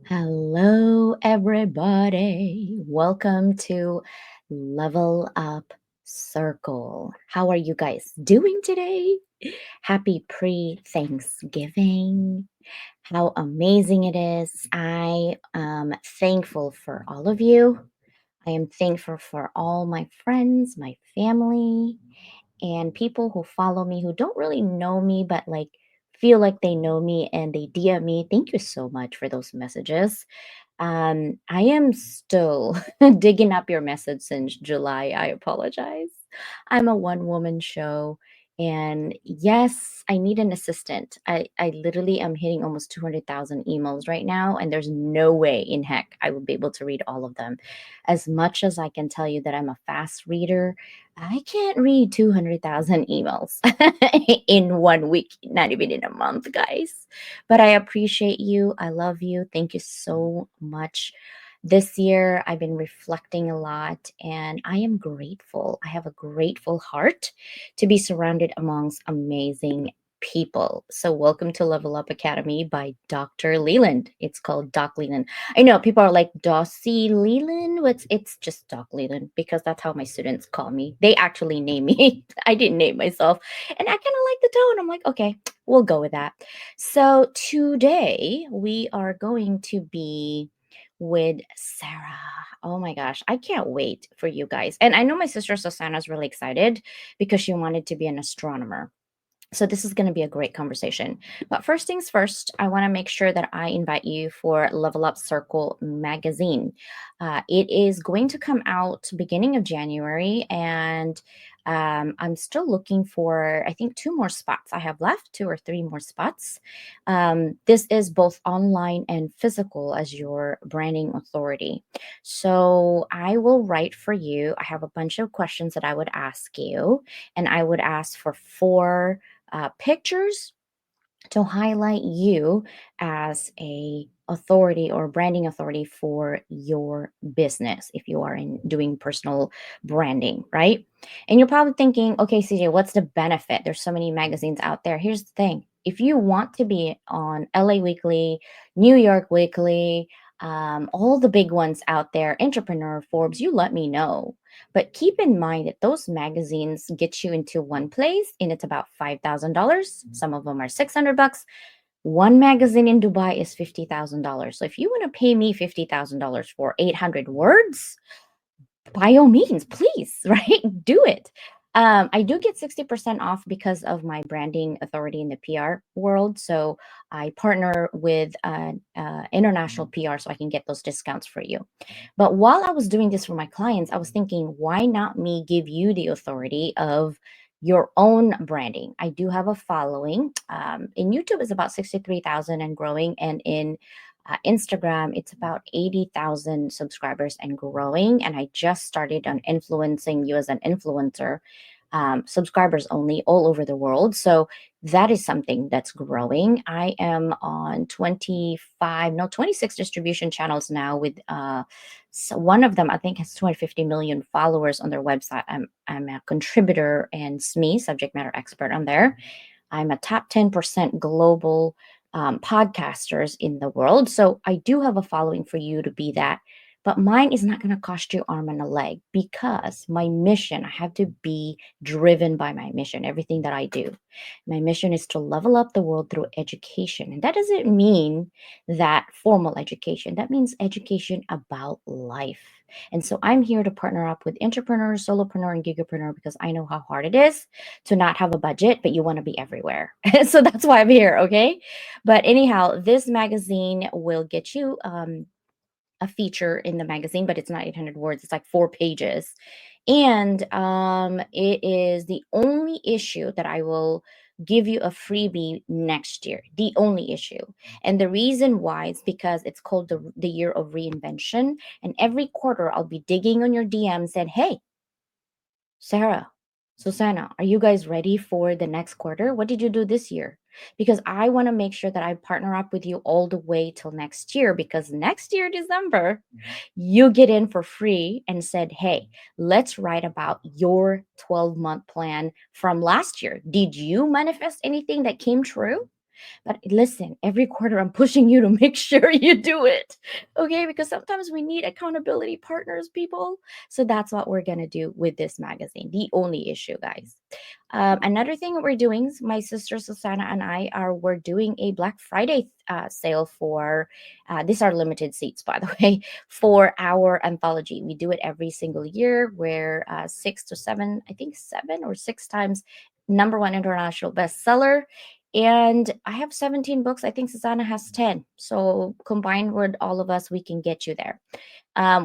Hello, everybody. Welcome to Level Up Circle. How are you guys doing today? Happy pre Thanksgiving. How amazing it is. I am thankful for all of you. I am thankful for all my friends, my family, and people who follow me who don't really know me, but feel like they know me and they DM me. Thank you so much for those messages. I am still digging up your message since July. I apologize. I'm a one woman show. And yes, I need an assistant. I literally am hitting almost 200,000 emails right now, and there's no way in heck I would be able to read all of them. As much as I can tell you that I'm a fast reader, I can't read 200,000 emails in 1 week, not even in a month, guys. But I appreciate you. I love you. Thank you so much. This year, I've been reflecting a lot and I am grateful. I have a grateful heart to be surrounded amongst amazing people. So, welcome to Level Up Academy by Dr. Leland. It's called Doc Leland. I know people are like, Dossie Leland? It's just Doc Leland because that's how my students call me. They actually name me. I didn't name myself. And I kind of like the tone. I'm like, okay, we'll go with that. So today we are going to be with Sarah. Oh my gosh, I can't wait for you guys. And I know my sister Susanna's really excited because she wanted to be an astronomer. So this is going to be a great conversation. But first things first, I want to make sure that I invite you for Level Up Circle magazine. It is going to come out beginning of January, and I'm still looking for, I think, two more spots. I have left two or three more spots. This is both online and physical as your branding authority. So I will write for you. I have a bunch of questions that I would ask you, and I would ask for four pictures to highlight you as a authority or branding authority for your business if you are in doing personal branding, right? And you're probably thinking, okay, CJ, what's the benefit? There's so many magazines out there. Here's the thing. If you want to be on LA Weekly, New York Weekly, all the big ones out there, Entrepreneur, Forbes, you let me know. But keep in mind that those magazines get you into one place and it's about $5,000. Some of them are 600 bucks. One magazine in Dubai is $50,000. So if you want to pay me $50,000 for 800 words, by all means, please, right? Do it. I do get 60% off because of my branding authority in the PR world. So I partner with international PR so I can get those discounts for you. But while I was doing this for my clients, I was thinking, why not me give you the authority of your own branding? I do have a following. In YouTube, is about 63,000 and growing. And in Instagram, it's about 80,000 subscribers and growing. And I just started on influencing you as an influencer, subscribers only all over the world. So that is something that's growing. I am on 25, no, 26 distribution channels now with so one of them I think has 250 million followers on their website. I'm a contributor and SME, subject matter expert on there. I'm a top 10% global podcasters in the world. So I do have a following for you to be that. But mine is not going to cost you arm and a leg because my mission, I have to be driven by my mission, everything that I do. My mission is to level up the world through education. And that doesn't mean that formal education, that means education about life. And so I'm here to partner up with entrepreneurs, solopreneur, and gigapreneur because I know how hard it is to not have a budget, but you want to be everywhere. So that's why I'm here. Okay. But anyhow, this magazine will get you a feature in the magazine, but it's not 800 words. It's like 4 pages. And it is the only issue that I will give you a freebie next year. The only issue. And the reason why is because it's called the year of reinvention. And every quarter I'll be digging on your DMs and hey, Sarah, Susanna, are you guys ready for the next quarter? What did you do this year? Because I want to make sure that I partner up with you all the way till next year. Because next year, December, you get in for free and said, hey, let's write about your 12-month plan from last year. Did you manifest anything that came true? But listen, every quarter I'm pushing you to make sure you do it. Okay? Because sometimes we need accountability partners, people. So that's what we're going to do with this magazine. The only issue, guys. Another thing that we're doing, my sister Susanna and we're doing a Black Friday sale for, these are limited seats, by the way, for our anthology. We do it every single year where 6 to 7, I think 7 or 6 times #1 international bestseller. And I have 17 books. I think Susanna has 10. So combined with all of us, we can get you there.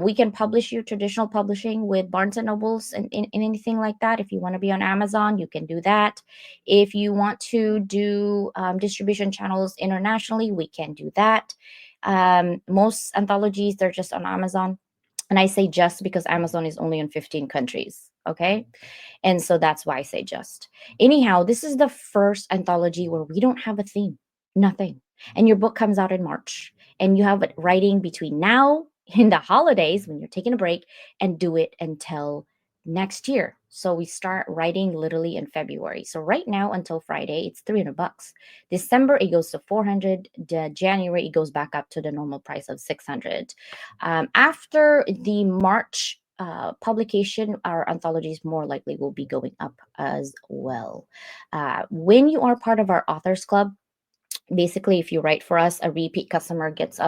We can publish you traditional publishing with Barnes and Nobles and anything like that. If you want to be on Amazon, you can do that. If you want to do distribution channels internationally, we can do that. Most anthologies, they're just on Amazon. And I say just because Amazon is only in 15 countries. Okay. And so that's why I say just. Anyhow, this is the first anthology where we don't have a theme, nothing. And your book comes out in March, and you have it writing between now in the holidays when you're taking a break and do it until next year. So we start writing literally in February. So right now until Friday, it's $300. December, it goes to 400. January, it goes back up to the normal price of 600. After the March publication, our anthologies more likely will be going up as well. When you are part of our authors club, basically if you write for us, a repeat customer gets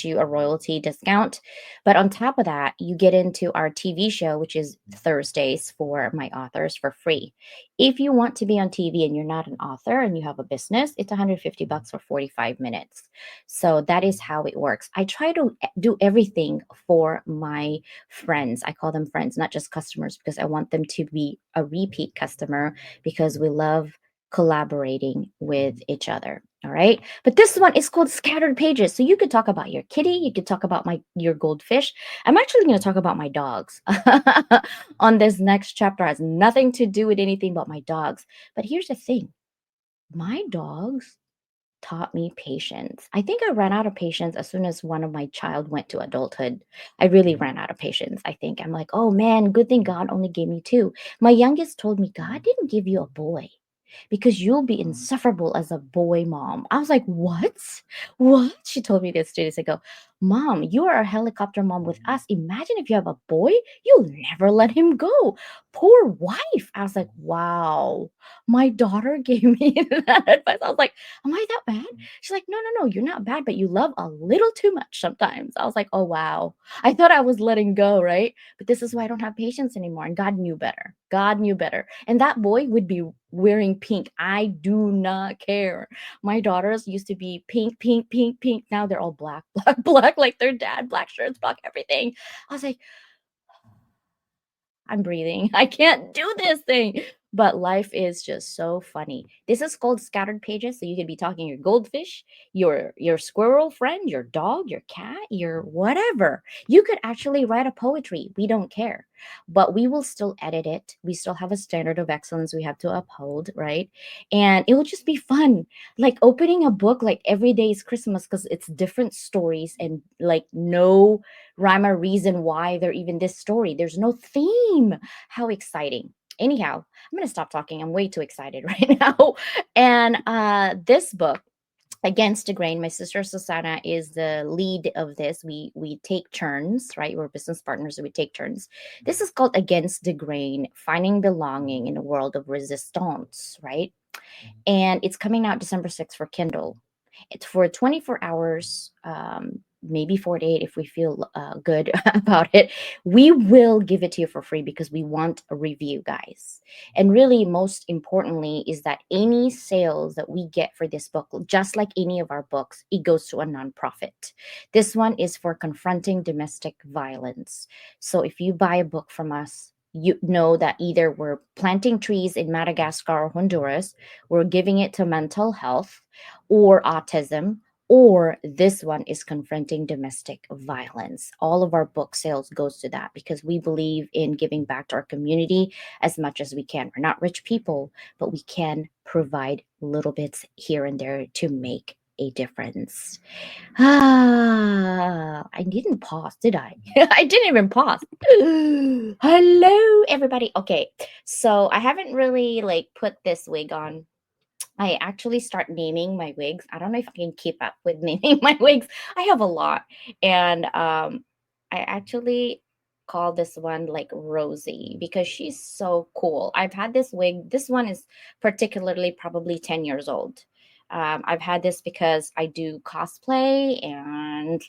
you a royalty discount. But on top of that, you get into our TV show, which is Thursdays for my authors, for free. If you want to be on TV and you're not an author and you have a business, it's $150 for 45 minutes. So that is how it works. I try to do everything for my friends. I call them friends, not just customers, because I want them to be a repeat customer, because we love collaborating with each other. All right. But this one is called Scattered Pages. So you could talk about your kitty, you could talk about your goldfish. I'm actually going to talk about my dogs on this next chapter. It has nothing to do with anything but my dogs. But here's the thing. My dogs taught me patience. I think I ran out of patience as soon as one of my child went to adulthood. I really ran out of patience. I think I'm like, oh man, good thing God only gave me two. My youngest told me, God didn't give you a boy because you'll be insufferable as a boy mom. I was like, what? What? She told me this 2 days ago. Mom, you are a helicopter mom with us. Imagine if you have a boy, you'll never let him go. Poor wife. I was like, wow. My daughter gave me that advice. I was like, am I that bad? She's like, no, no, no, you're not bad, but you love a little too much sometimes. I was like, oh, wow. I thought I was letting go, right? But this is why I don't have patience anymore. And God knew better. God knew better. And that boy would be wearing pink. I do not care. My daughters used to be pink, pink, pink, pink. Now they're all black, black, black, like their dad, black shirts, black everything. I was like, I'm breathing. I can't do this thing. But life is just so funny. This is called Scattered Pages. So you could be talking your goldfish, your squirrel friend, your dog, your cat, your whatever. You could actually write a poetry. We don't care. But we will still edit it. We still have a standard of excellence we have to uphold, right? And it will just be fun. Like opening a book like every day is Christmas because it's different stories and like no rhyme or reason why they're even this story. There's no theme. How exciting. Anyhow, I'm going to stop talking. I'm way too excited right now. And this book, Against the Grain, my sister Susanna is the lead of this. We take turns, right? We're business partners, so we take turns. This is called Against the Grain, Finding Belonging in a World of Resistance, right? And it's coming out December 6th for Kindle. It's for 24 hours, maybe 48 if we feel good about it. We will give it to you for free because we want a review, guys. And really, most importantly, is that any sales that we get for this book, just like any of our books, it goes to a nonprofit. This one is for confronting domestic violence. So if you buy a book from us, you know that either we're planting trees in Madagascar or Honduras, we're giving it to mental health or autism, or this one is confronting domestic violence. All of our book sales goes to that because we believe in giving back to our community as much as we can. We're not rich people, but we can provide little bits here and there to make a difference. I didn't pause, did I? I didn't even pause. Hello, everybody. Okay, so I haven't really like put this wig on I actually start naming my wigs. I don't know if I can keep up with naming my wigs. I have a lot. And I actually call this one like Rosie because she's so cool. I've had this wig. This one is particularly probably 10 years old. I've had this because I do cosplay and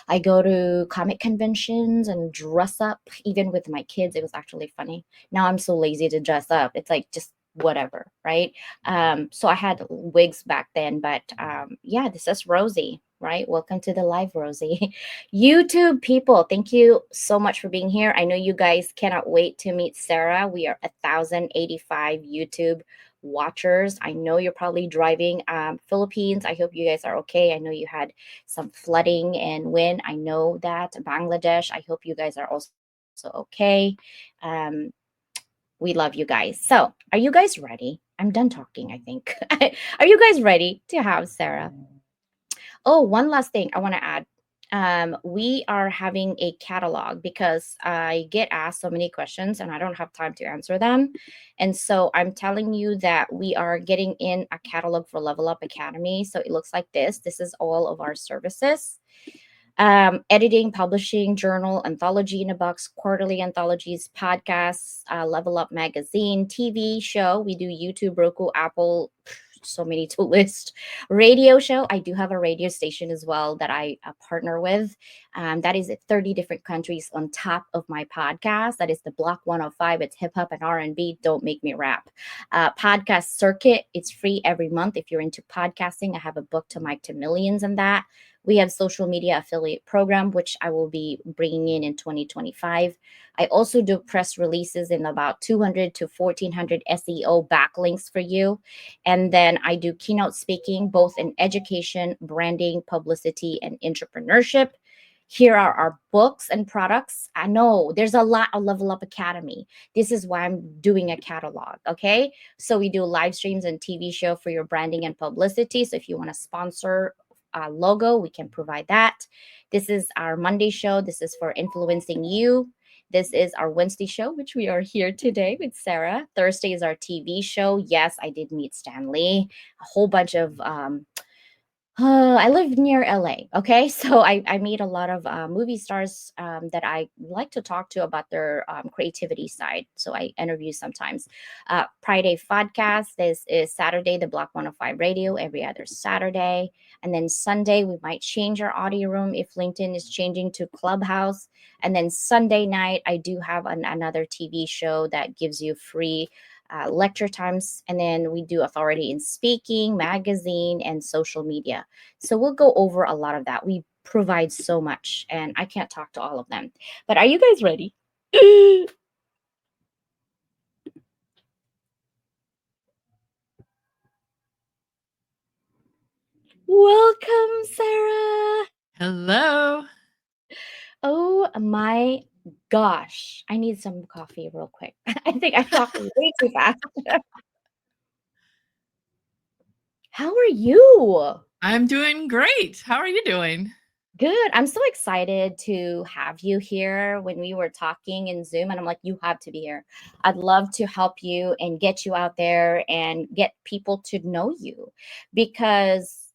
I go to comic conventions and dress up, even with my kids. It was actually funny. Now I'm so lazy to dress up. It's like just whatever, right? So I had wigs back then, but yeah, this is Rosie, right? Welcome to the live, Rosie. YouTube people, thank you so much for being here. I know you guys cannot wait to meet Sarah. We are 1,085 YouTube watchers. I know you're probably driving Philippines. I hope you guys are okay. I know you had some flooding and wind. I know that Bangladesh. I hope you guys are also okay. Um, we love you guys. So, are you guys ready? I'm done talking, I think. Are you guys ready to have Sarah? Oh, one last thing I want to add. We are having a catalog because I get asked so many questions and I don't have time to answer them. And so I'm telling you that we are getting in a catalog for Level Up Academy. So it looks like this. This is all of our services: editing, publishing, journal, anthology in a box, quarterly anthologies, podcasts, Level Up magazine, TV show. We do YouTube, Roku, Apple, so many to list. Radio show. I do have a radio station as well that I partner with. That is at 30 different countries on top of my podcast. That is the Block 105. It's hip hop and R&B. Don't make me rap. Podcast circuit. It's free every month if you're into podcasting. I have a book to Mic to Millions and that. We have social media affiliate program, which I will be bringing in 2025. I also do press releases in about 200 to 1400 SEO backlinks for you. And then I do keynote speaking, both in education, branding, publicity, and entrepreneurship. Here are our books and products. I know there's a lot of Level Up Academy. This is why I'm doing a catalog. Okay. So we do live streams and TV show for your branding and publicity. So if you want to sponsor logo, we can provide that. This is our Monday show. This is for influencing you. This is our Wednesday show, which we are here today with Sarah. Thursday is our TV show. Yes, I did meet Stanley. A whole bunch of I live near LA. Okay. So I meet a lot of movie stars that I like to talk to about their creativity side. So I interview sometimes. Friday podcast. This is Saturday, the Block 105 radio, every other Saturday. And then Sunday, we might change our audio room if LinkedIn is changing to Clubhouse. And then Sunday night, I do have another TV show that gives you free lecture times. And then we do authority in speaking, magazine, and social media. So we'll go over a lot of that. We provide so much, and I can't talk to all of them. But are you guys ready? Welcome, Sarah. Hello. Oh my gosh. I need some coffee real quick. I think I talked way too fast. How are you? I'm doing great. How are you doing? Good. I'm so excited to have you here. When we were talking in Zoom, and I'm like, you have to be here. I'd love to help you and get you out there and get people to know you because,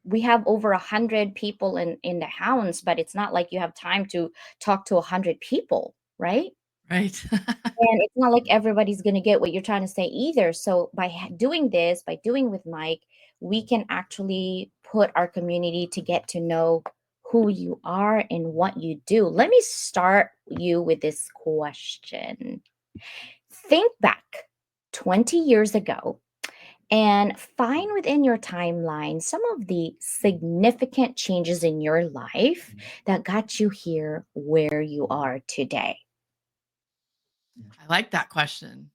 we have over 100 people in the hounds, but it's not like you have time to talk to 100 people, right? Right. And it's not like everybody's going to get what you're trying to say either. So by doing this, by doing with Mike, we can actually put our community to get to know who you are and what you do. Let me start you with this question. Think back 20 years ago and find within your timeline some of the significant changes in your life that got you here where you are today. I like that question.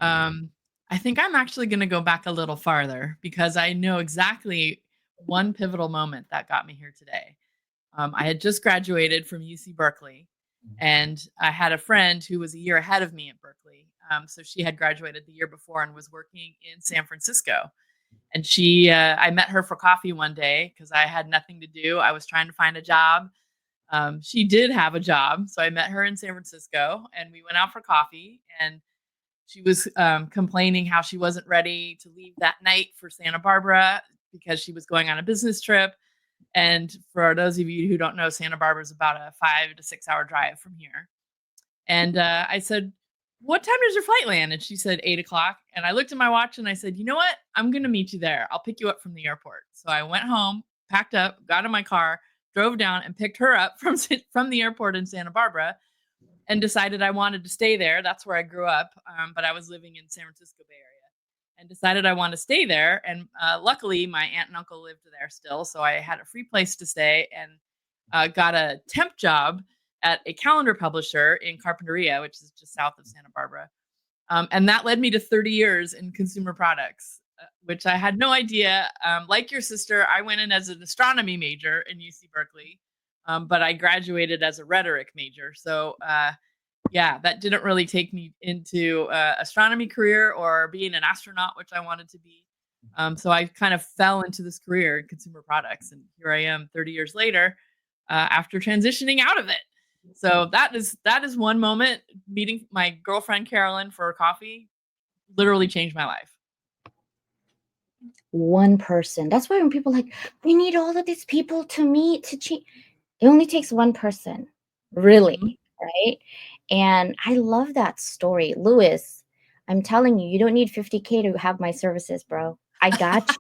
I think I'm actually going to go back a little farther because I know exactly one pivotal moment that got me here today. I had just graduated from UC Berkeley, and I had a friend who was a year ahead of me at Berkeley. So she had graduated the year before and was working in San Francisco. And I met her for coffee one day because I had nothing to do. I was trying to find a job. She did have a job. So I met her in San Francisco and we went out for coffee. And She was complaining how she wasn't ready to leave that night for Santa Barbara because she was going on a business trip. And for those of you who don't know, Santa Barbara is about a 5 to 6 hour drive from here. And I said, "What time does your flight land?" And she said, 8 o'clock. And I looked at my watch and I said, "You know what? I'm going to meet you there. I'll pick you up from the airport." So I went home, packed up, got in my car, drove down and picked her up from the airport in Santa Barbara and decided I wanted to stay there. That's where I grew up. But I was living in San Francisco Bay Area and decided I want to stay there. And luckily, my aunt and uncle lived there still. So I had a free place to stay and got a temp job at a calendar publisher in Carpinteria, which is just south of Santa Barbara. And that led me to 30 years in consumer products, which I had no idea. Like your sister, I went in as an astronomy major in UC Berkeley, but I graduated as a rhetoric major. So, yeah, that didn't really take me into astronomy career or being an astronaut, which I wanted to be. So I kind of fell into this career in consumer products, and here I am 30 years later after transitioning out of it. So that is one moment. Meeting my girlfriend Carolyn for coffee literally changed my life. One person. That's why when people are like, we need all of these people to meet to change. It only takes one person, Mhm. really, right? And I love that story. Lewis, I'm telling you, you don't need 50K to have my services, bro. I got you.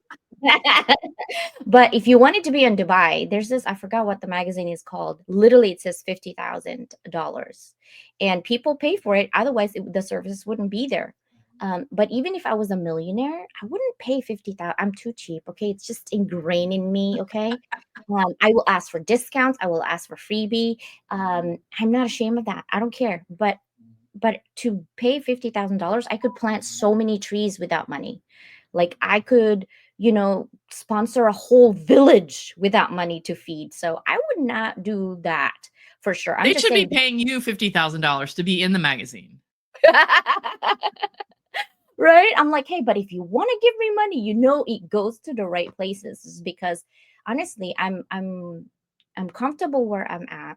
But if you wanted to be in Dubai, there's this, I forgot what the magazine is called. Literally, it says $50,000. And people pay for it. Otherwise, the services wouldn't be there. But even if I was a millionaire, I wouldn't pay 50,000. I'm too cheap. Okay. It's just ingrained in me. Okay. I will ask for discounts. I will ask for freebie. I'm not ashamed of that. I don't care. But to pay $50,000, I could plant so many trees without money. Like I could, sponsor a whole village without money to feed. So I would not do that for sure. I'm They just should be saying. paying you $50,000 to be in the magazine. Right? I'm like, hey, but if you want to give me money, it goes to the right places. Because honestly, I'm comfortable where I'm at.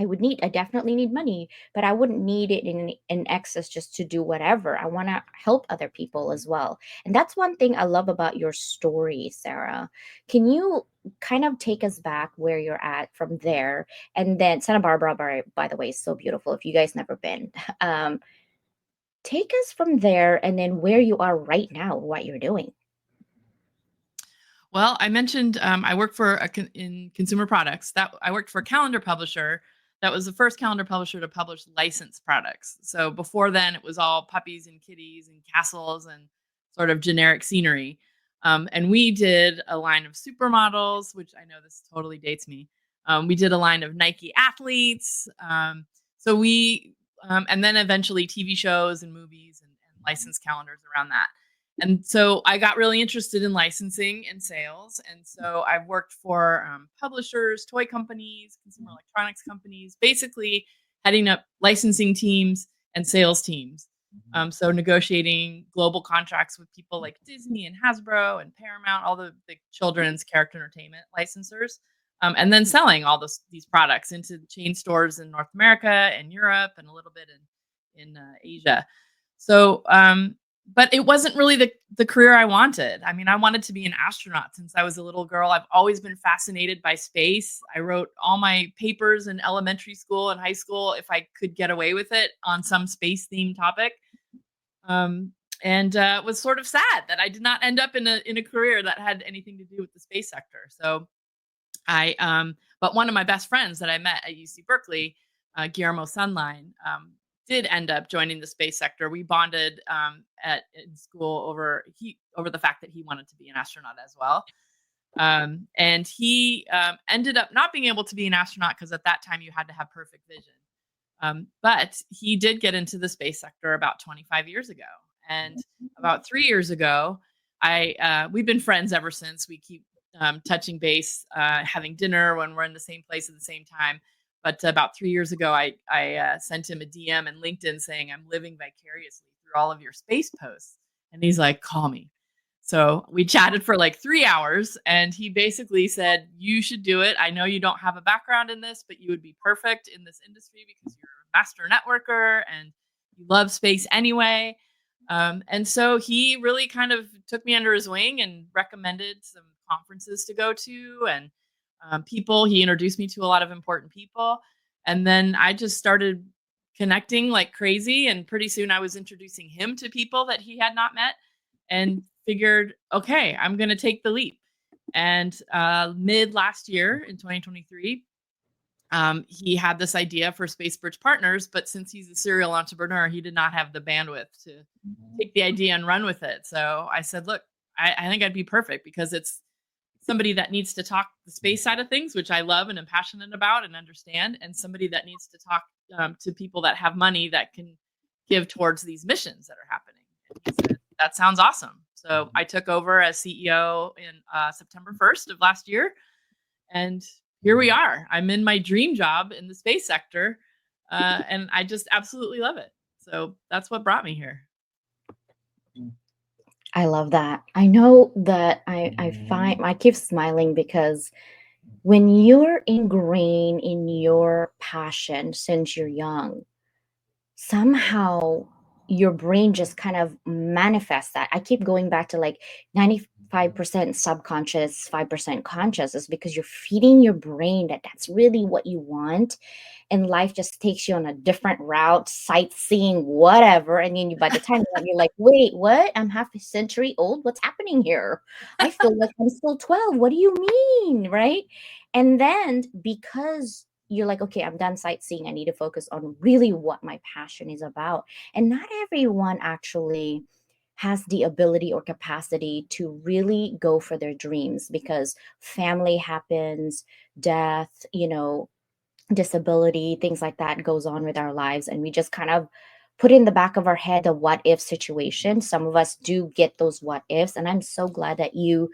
I definitely need money, but I wouldn't need it in excess just to do whatever. I want to help other people as well. And that's one thing I love about your story, Sarah. Can you kind of take us back where you're at from there? And then Santa Barbara, by the way, is so beautiful. If you guys never been, um, take us from there and then where you are right now, what you're doing. Well, I mentioned I work for in consumer products. That I worked for a calendar publisher. That was the first calendar publisher to publish licensed products. So before then, it was all puppies and kitties and castles and sort of generic scenery. And we did a line of supermodels, which I know this totally dates me. We did a line of Nike athletes. So we, and then eventually TV shows and movies and licensed calendars around that. And so I got really interested in licensing and sales. And so I've worked for publishers, toy companies, consumer electronics companies, basically heading up licensing teams and sales teams. So negotiating global contracts with people like Disney and Hasbro and Paramount, all the big children's character entertainment licensors, and then selling all these products into chain stores in North America and Europe and a little bit in Asia. So but it wasn't really the career I wanted. I mean, I wanted to be an astronaut since I was a little girl. I've always been fascinated by space. I wrote all my papers in elementary school and high school if I could get away with it on some space themed topic. Um, and it was sort of sad that I did not end up in a career that had anything to do with the space sector. So but one of my best friends that I met at UC Berkeley, Guillermo Sunline, did end up joining the space sector. We bonded in school over the fact that he wanted to be an astronaut as well. And he ended up not being able to be an astronaut because at that time you had to have perfect vision. But he did get into the space sector about 25 years ago. And about 3 years ago, we've been friends ever since. We keep touching base, having dinner when we're in the same place at the same time. But about 3 years ago, I sent him a DM and LinkedIn saying, I'm living vicariously through all of your space posts. And he's like, call me. So we chatted for like 3 hours and he basically said, you should do it. I know you don't have a background in this, but you would be perfect in this industry because you're a master networker and you love space anyway. And so he really kind of took me under his wing and recommended some conferences to go to, and people. He introduced me to a lot of important people. And then I just started connecting like crazy. And pretty soon I was introducing him to people that he had not met, and figured, okay, I'm going to take the leap. And mid last year in 2023, he had this idea for Space Bridge Partners, but since he's a serial entrepreneur, he did not have the bandwidth to take the idea and run with it. So I said, look, I think I'd be perfect because it's somebody that needs to talk the space side of things, which I love and am passionate about and understand, and somebody that needs to talk to people that have money that can give towards these missions that are happening. And he said, that sounds awesome. So I took over as CEO in September 1st of last year. And here we are. I'm in my dream job in the space sector, and I just absolutely love it. So that's what brought me here. I love that. I know that I keep smiling because when you're ingrained in your passion since you're young, somehow your brain just kind of manifests that. I keep going back to like 95% subconscious, 5% conscious, is because you're feeding your brain that that's really what you want, and life just takes you on a different route, sightseeing, whatever. And then by the time you're like, wait, what? I'm half a century old. What's happening here? I feel like I'm still 12. What do you mean? Right. And then because you're like, okay, I'm done sightseeing. I need to focus on really what my passion is about. And not everyone actually has the ability or capacity to really go for their dreams because family happens, death, disability, things like that goes on with our lives. And we just kind of put in the back of our head a what if situation. Some of us do get those what ifs. And I'm so glad that you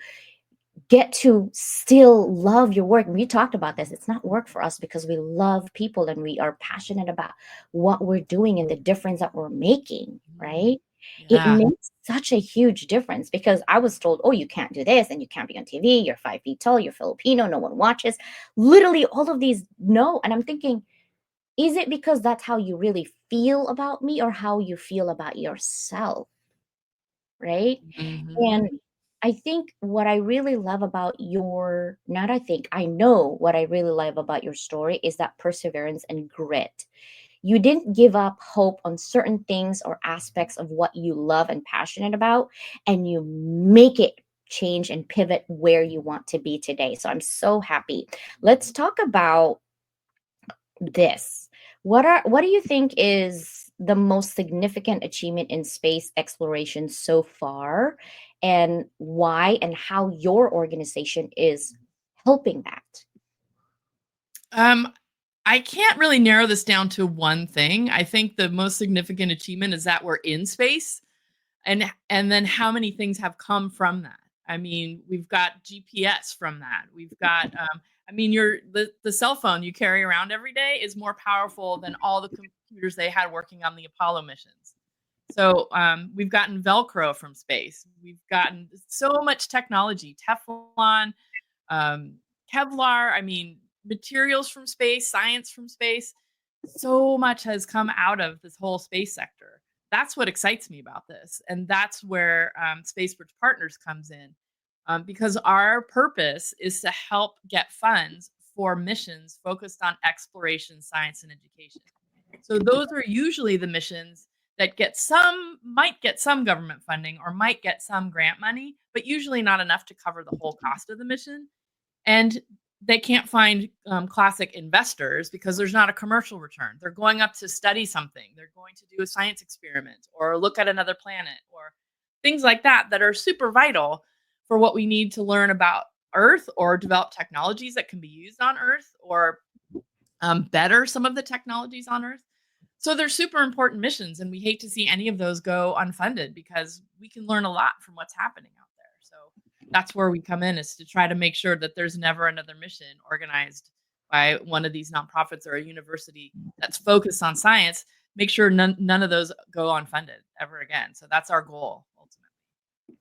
get to still love your work. We talked about this. It's not work for us because we love people and we are passionate about what we're doing and the difference that we're making, Mhm. right? It Yeah. makes such a huge difference because I was told, oh, you can't do this and you can't be on TV. You're 5 feet tall. You're Filipino. No one watches. Literally, all of these, no. And I'm thinking, is it because that's how you really feel about me or how you feel about yourself? Right. Mhm. And I think what I really love about your, not I think, I know what I really love about your story is that perseverance and grit. You didn't give up hope on certain things or aspects of what you love and passionate about, and you make it change and pivot where you want to be today. So I'm so happy. Let's talk about this. What do you think is the most significant achievement in space exploration so far, and why and how your organization is helping that? Um, I can't really narrow this down to one thing. I think the most significant achievement is that we're in space, and then how many things have come from that. I mean, we've got GPS from that. We've got I mean, the cell phone you carry around every day is more powerful than all the computers they had working on the Apollo missions. So we've gotten Velcro from space. We've gotten so much technology, Teflon, um, Kevlar. I mean, materials from space, science from space. So much has come out of this whole space sector. That's what excites me about this, and that's where Space Bridge Partners comes in, because our purpose is to help get funds for missions focused on exploration, science, and education. So those are usually the missions that might get some government funding or might get some grant money, but usually not enough to cover the whole cost of the mission. And they can't find classic investors because there's not a commercial return. They're going up to study something, they're going to do a science experiment or look at another planet or things like that that are super vital for what we need to learn about Earth or develop technologies that can be used on Earth or better some of the technologies on Earth. So they're super important missions, and we hate to see any of those go unfunded because we can learn a lot from what's happening out there. So that's where we come in, is to try to make sure that there's never another mission organized by one of these nonprofits or a university that's focused on science. Make sure none of those go unfunded ever again. So that's our goal ultimately.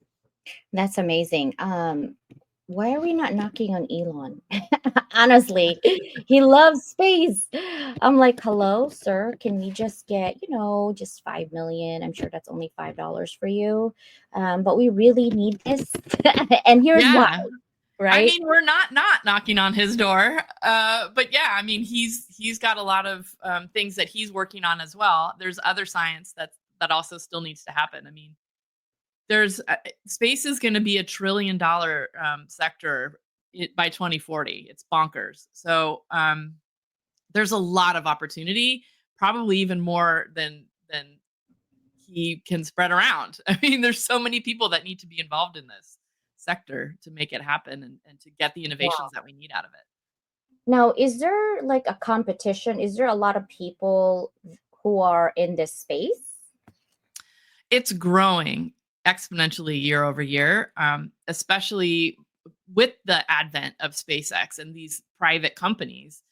That's amazing. Why are we not knocking on Elon? Honestly, he loves space. I'm like, hello, sir. Can we just get, just 5 million? I'm sure that's only $5 for you. But we really need this. And here's why, Yeah. I right? mean, we're not knocking on his door, but yeah, I mean, he's got a lot of things that he's working on as well. There's other science that also still needs to happen. I mean, there's space is going to be $1 trillion sector by 2040. It's bonkers. So there's a lot of opportunity, probably even more than he can spread around. I mean, there's so many people that need to be involved in this sector to make it happen and to get the innovations that we need out of it. Now, is there like a competition? Is there a lot of people who are in this space? It's growing exponentially year over year, especially with the advent of SpaceX and these private companies.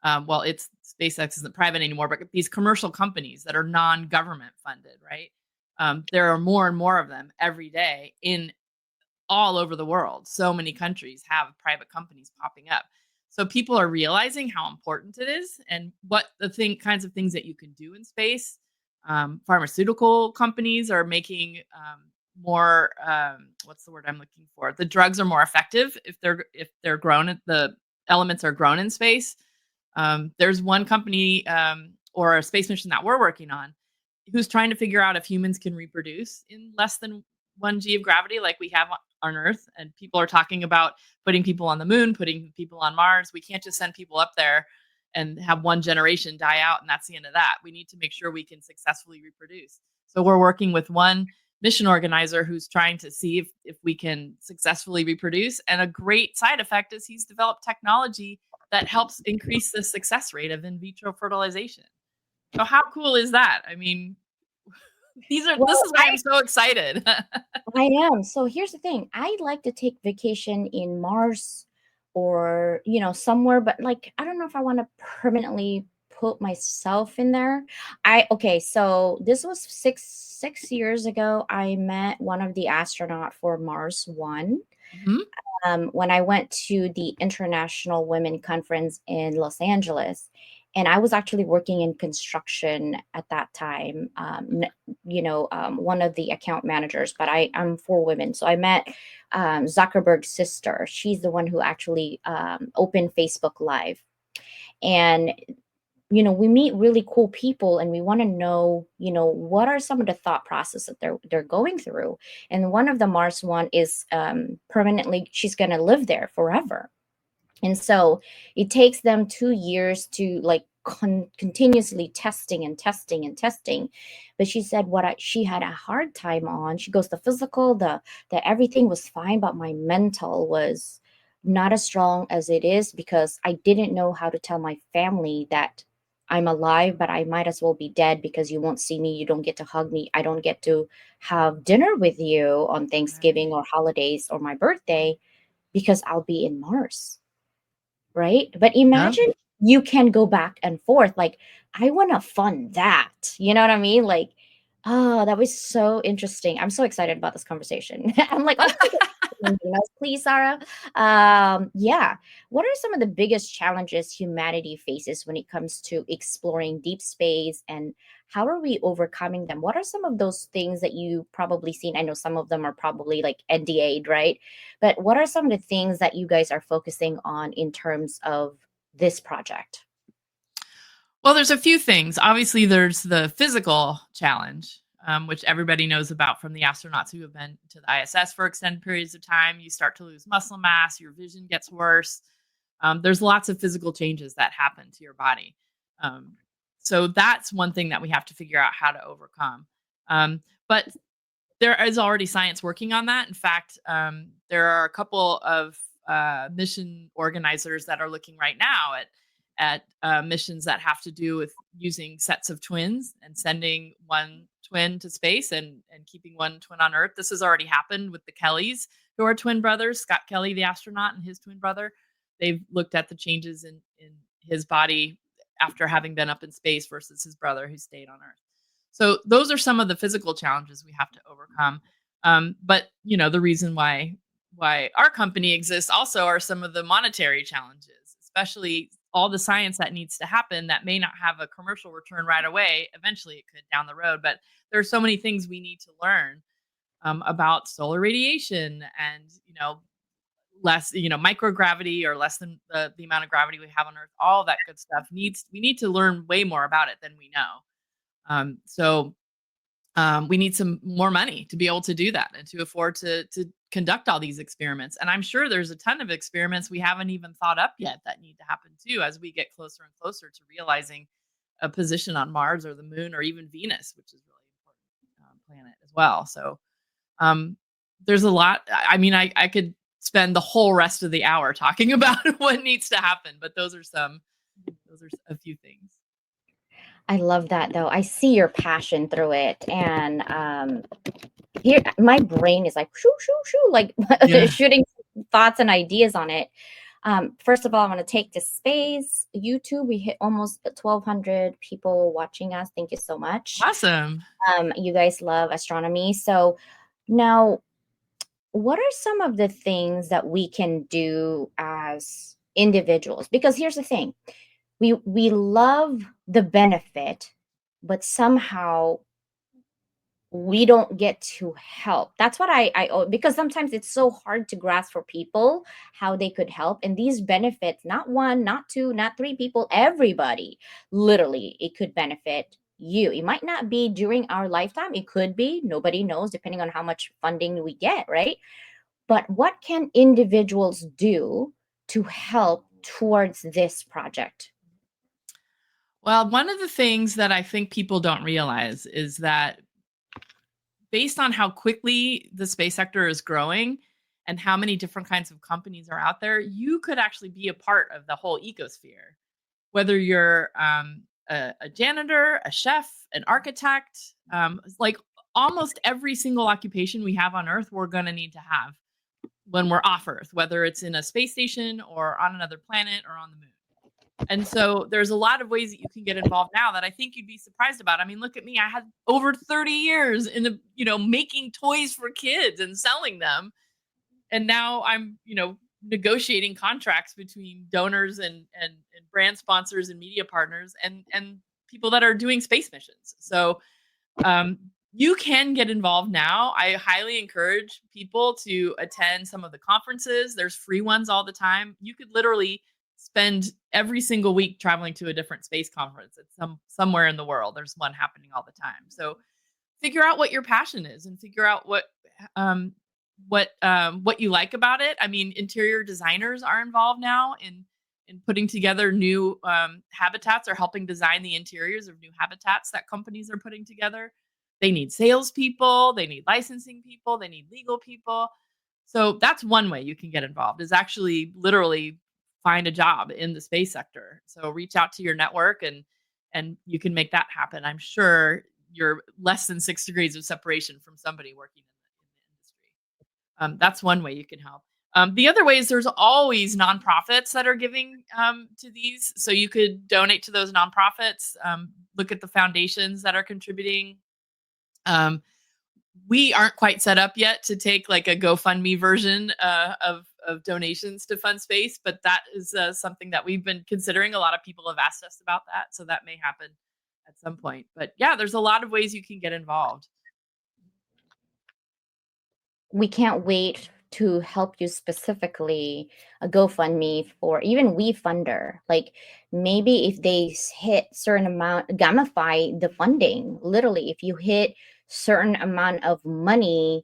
Well, it's SpaceX isn't private anymore, but these commercial companies that are non-government funded, right? There are more and more of them every day in all over the world. So many countries have private companies popping up. So people are realizing how important it is and what the kinds of things that you can do in space. Pharmaceutical companies are making more. What's the word I'm looking for? The drugs are more effective if they're grown. The elements are grown in space. There's one company or a space mission that we're working on who's trying to figure out if humans can reproduce in less than 1 g of gravity like we have on Earth. And people are talking about putting people on the moon, putting people on Mars. We can't just send people up there and have one generation die out and that's the end of that. We need to make sure we can successfully reproduce. So we're working with one mission organizer who's trying to see if we can successfully reproduce. And a great side effect is he's developed technology that helps increase the success rate of in vitro fertilization. So how cool is that? I mean, this Well, is why I'm so excited. I am. So here's the thing. I'd like to take vacation in Mars or, somewhere, but like I don't know if I want to permanently put myself in there. Okay, so this was six years ago. I met one of the astronaut for Mars One. Mhm. When I went to the International Women Conference in Los Angeles. And I was actually working in construction at that time, one of the account managers, but I'm for women. So I met Zuckerberg's sister. She's the one who actually opened Facebook Live. And we meet really cool people and we want to know, what are some of the thought process that they're going through. And one of the Mars one is permanently, she's going to live there forever. And so it takes them 2 years to like continuously testing and testing and testing. But she said she had a hard time on. She goes, the physical, the everything was fine, but my mental was not as strong as it is because I didn't know how to tell my family that I'm alive, but I might as well be dead because you won't see me. You don't get to hug me. I don't get to have dinner with you on Thanksgiving Right. or holidays or my birthday because I'll be in Mars, right? But Yep. imagine you can go back and forth. Like, I want to fund that. You know what I mean? Like, oh, that was so interesting. I'm so excited about this conversation. I'm like, oh my God, please, Sarah. Yeah. What are some of the biggest challenges humanity faces when it comes to exploring deep space, and how are we overcoming them? What are some of those things that you probably seen? I know some of them are probably like NDA'd, right? But what are some of the things that you guys are focusing on in terms of this project? Well, there's a few things. Obviously, there's the physical challenge, which everybody knows about from the astronauts who have been to the ISS for extended periods of time. You start to lose muscle mass, your vision gets worse. There's lots of physical changes that happen to your body. Um, so that's one thing that we have to figure out how to overcome. But there is already science working on that. In fact, there are a couple of mission organizers that are looking right now at missions that have to do with using sets of twins and sending one twin to space and keeping one twin on Earth. This has already happened with the Kellys, who are twin brothers. Scott Kelly, the astronaut, and his twin brother. They've looked at the changes in his body after having been up in space versus his brother who stayed on Earth. So those are some of the physical challenges we have to overcome. But the reason why why our company exists also are some of the monetary challenges, especially all the science that needs to happen that may not have a commercial return right away. Eventually, it could down the road, but there are so many things we need to learn about solar radiation and less microgravity or less than the amount of gravity we have on Earth. All that good stuff needs we need to learn way more about it than we know. So we need some more money to be able to do that and to afford to conduct all these experiments. And I'm sure there's a ton of experiments we haven't even thought up yet that need to happen too as we get closer and closer to realizing a position on Mars or the Moon or even Venus, which is really important planet as well. So um, there's a lot. I mean, I could spend the whole rest of the hour talking about what needs to happen, but those are a few things. I love that though. I see your passion through it. And here my brain is like shoo shoo shoo, like Yeah. shooting thoughts and ideas on it. First of all, I want to take to space. YouTube, we hit almost 1,200 people watching us. Thank you so much. Awesome. You guys love astronomy. So now, what are some of the things that we can do as individuals? Because here's the thing, we love the benefit, but somehow we don't get to help. That's what because sometimes it's so hard to grasp for people how they could help. And these benefits, not one, not two, not three people, everybody, literally, it could benefit you. It might not be during our lifetime. It could be, nobody knows, depending on how much funding we get, right? But what can individuals do to help towards this project? Well, one of the things that I think people don't realize is that based on how quickly the space sector is growing and how many different kinds of companies are out there, you could actually be a part of the whole ecosphere. Whether you're a janitor, a chef, an architect, like almost every single occupation we have on Earth, we're going to need to have when we're off Earth, whether it's in a space station or on another planet or on the moon. And so there's a lot of ways that you can get involved now that I think you'd be surprised about. I mean, look at me. I had over 30 years in the, making toys for kids and selling them. And now I'm, negotiating contracts between donors and brand sponsors and media partners and people that are doing space missions. So um, you can get involved now. I highly encourage people to attend some of the conferences. There's free ones all the time. You could literally spend every single week traveling to a different space conference at somewhere in the world. There's one happening all the time. So figure out what your passion is and figure out um, what you like about it. I mean, interior designers are involved now in putting together new habitats or helping design the interiors of new habitats that companies are putting together. They need salespeople, they need licensing people, they need legal people. So that's one way you can get involved is actually literally find a job in the space sector. So reach out to your network and you can make that happen. I'm sure you're less than 6 degrees of separation from somebody working in the industry. That's one way you can help. The other way is there's always nonprofits that are giving to these. So you could donate to those nonprofits, look at the foundations that are contributing. Um, we aren't quite set up yet to take like a GoFundMe version of donations to fund space, but that is something that we've been considering. A lot of people have asked us about that, so that may happen at some point. But yeah, there's a lot of ways you can get involved. We can't wait to help you specifically a GoFundMe for even WeFunder. Like maybe if they hit certain amount, gamify the funding. Literally, if you hit certain amount of money,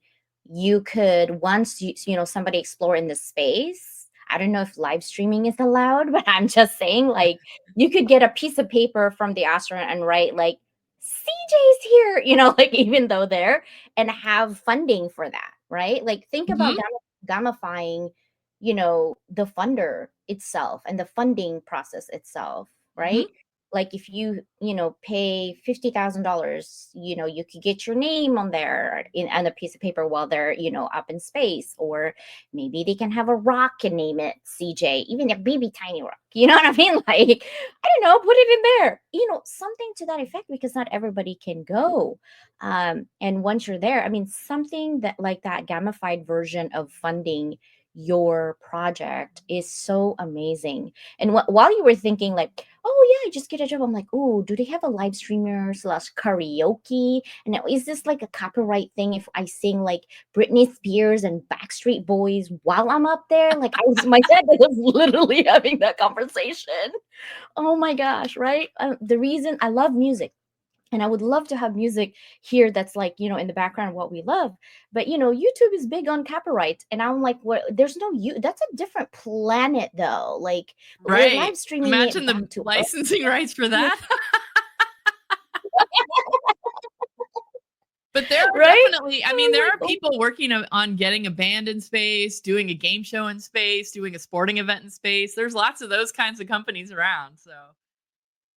you could once somebody explore in the space. I don't know if live streaming is allowed, but I'm just saying like you could get a piece of paper from the astronaut and write like CJ's here, like even though they're and have funding for that, right? Like think about Hmm. gamifying, the funder itself and the funding process itself, Hmm. right? like if you pay $50,000, you could get your name on there on a piece of paper while they're up in space. Or maybe they can have a rock and name it CJ, even a baby tiny rock. You know what I mean? Like, I don't know, put it in there, something to that effect, because not everybody can go. And once you're there, I mean, something that like that gamified version of funding your project is so amazing. And while you were thinking like, oh yeah, just get a job, I'm like, oh, do they have a live streamer slash karaoke? And now, is this like a copyright thing if I sing like Britney Spears and Backstreet Boys while I'm up there? Like, my dad was literally having that conversation. Oh my gosh, right? The reason I love music, and I would love to have music here that's like, in the background of what we love. But YouTube is big on copyright. And I'm like, what, there's no you, that's a different planet though. Like, we're Right. live streaming it Imagine the back to Earth. licensing rights for that. But there are Right? definitely, I mean, I'm there like, are oh, people working on getting a band in space, doing a game show in space, doing a sporting event in space. There's lots of those kinds of companies around. So,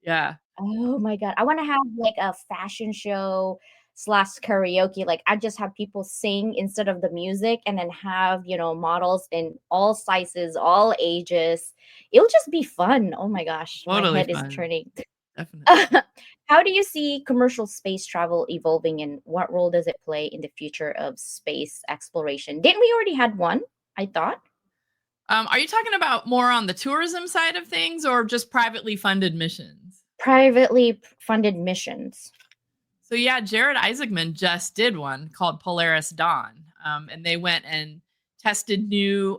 yeah, oh my God. I want to have like a fashion show slash karaoke. Like, I just have people sing instead of the music, and then have, models in all sizes, all ages. It'll just be fun. Oh my gosh. My totally head is fun. turning. Definitely. How do you see commercial space travel evolving, and what role does it play in the future of space exploration? Didn't we already had one? I thought Are you talking about more on the tourism side of things or just privately funded missions? privately funded missions. So yeah, Jared Isaacman just did one called Polaris Dawn, and they went and tested new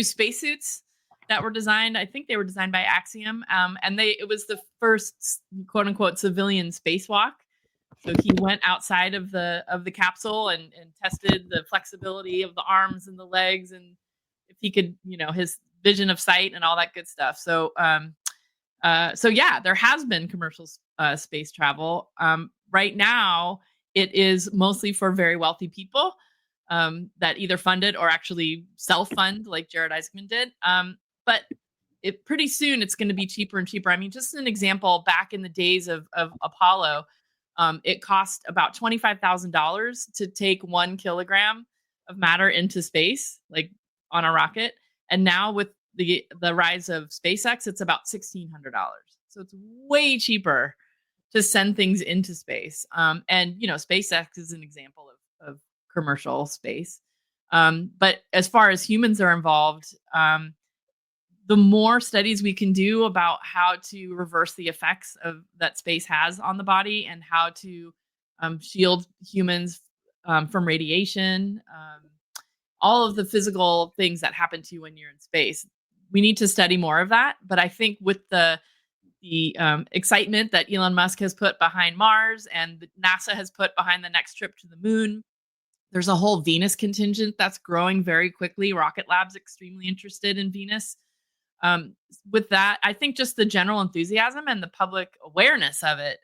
spacesuits that were designed. I think they were designed by Axiom, and it was the first quote unquote civilian spacewalk. So he went outside of the capsule and tested the flexibility of the arms and the legs, and if he could, his vision of sight and all that good stuff. So yeah, there has been commercial space travel. Right now, it is mostly for very wealthy people that either fund it or actually self-fund, like Jared Isaacman did. But pretty soon it's going to be cheaper and cheaper. I mean, just an example, back in the days of Apollo, it cost about $25,000 to take 1 kilogram of matter into space, like on a rocket. And now with the rise of SpaceX, it's about $1,600. So it's way cheaper to send things into space. And SpaceX is an example of commercial space. But as far as humans are involved, the more studies we can do about how to reverse the effects of that space has on the body, and how to shield humans from radiation, all of the physical things that happen to you when you're in space. We need to study more of that. But I think with the excitement that Elon Musk has put behind Mars, and NASA has put behind the next trip to the moon, there's a whole Venus contingent that's growing very quickly. Rocket Lab's extremely interested in Venus. With that, I think just the general enthusiasm and the public awareness of it,